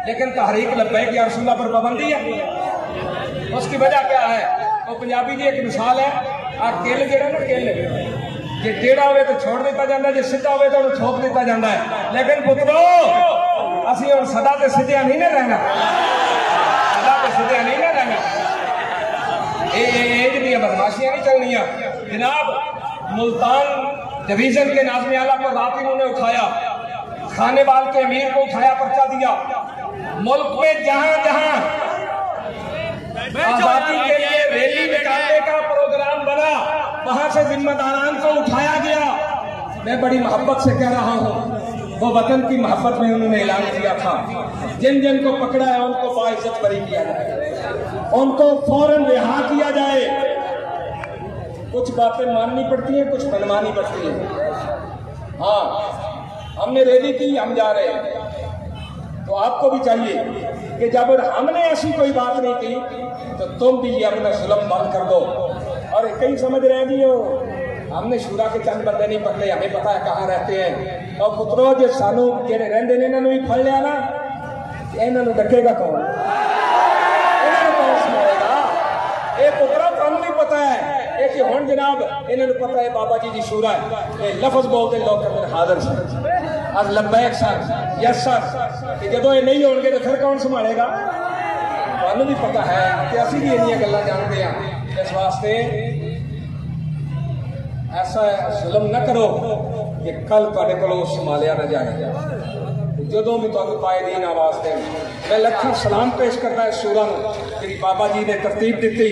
लेकिन तहरीक लब्बैक या रसूलल्लाह पर पाबंदी है। उसकी वजह क्या है? वो पंजाबी की एक मिसाल है, आ किल जेड़ा ना किल जे टेढ़ा होवे तो छोड़ दिता जाता है, जे सीधा होवे तो ठोक दिता जाता है। लेकिन पुत्रो असीं हुण सदा ते सीधे नहीं ना रहना, सदा ते सीधे नहीं ना रहना। ये दी बदमाशियां नहीं चलनियां जनाब। मुल्तान डिवीजन के नाज़िम आला को रात इन्होंने उठाया, खानेवाल के अमीर को उठाया, पर्चा दिया। मुल्क में जहां जहां आजादी के लिए रैली निकालने का प्रोग्राम बना, वहां से जिम्मेदारान को उठाया गया। मैं बड़ी मोहब्बत से कह रहा हूं, वो वतन की मोहब्बत में उन्होंने ऐलान किया था, जिन जिन को पकड़ा है उनको बाइज्जत बरी किया जाए, उनको फौरन रिहा किया जाए। कुछ बातें माननी पड़ती हैं, कुछ मनमानी पड़ती है। हाँ, हमने रैली की, हम जा रहे हैं, तो आपको भी चाहिए कि जब हमने ऐसी कोई बात नहीं की तो तुम भी ये अपना जुल्म बंद कर दो। और कई समझ रहे हैं जी हो हमने शूरा के चंद बंदे नहीं पकड़े, हमें पता है कहाँ रहते हैं। और पुत्रो जो सानू जेड़े रहंदे ने इन्होंने भी फड़ लिया ना, इन्होंने डकेगा कौन? इन्होंने कौन सुनाएगा? ये पुत्रा तुहानू भी पता है कि हुण जनाब इन्होंने पता है बाबा जी दी शूरा है, ये लफ्ज बोलते लोग कहते हाजिर सर, आज लब्बैक सर, यस सर। जो ये नहीं होंगे तो फिर कौन संभालेगा? तुहानू भी पता है कि असीं भी इन्नियां गल्लां जानते हैं। इस वास्ते ऐसा जुल्म न करो कि कल तुहाडे कोलों संभालिया न जाए। जदों भी तुहानू कायदीन आवाज दें, मैं लखां सलाम पेश करता है शूरा नूं जिहड़ी बाबा जी ने तरतीब दित्ती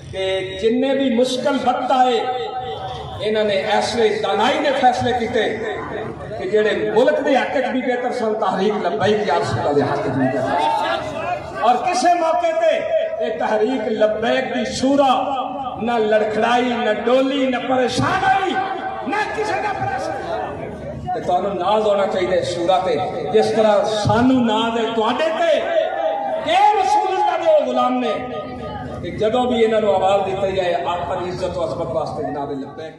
कि जिन्ने भी मुश्किल वक्त आए इन्होंने ऐसे दानाई ने फैसले किए कि जेड़े मुल्क के हक भी बेहतर सन, तहरीक लब्बैक या रसूलल्लाह दे हक भी बेहतर। और किसी मौके पे ये तहरीक लब्बैक की शूरा न लड़खड़ाई, न डोली, न परेशान आई, न किसी का परेशान। तुहानू नाज होना चाहिए शूरा ते, जिस तरह सानू नाज है तुहाडे ते। ये रसूलुल्लाह दे गुलाम ने कि जदों भी इन्होंने आवाज दी जाए आपकी इज्जत और अजमत वास्ते जनाब लब्बैक।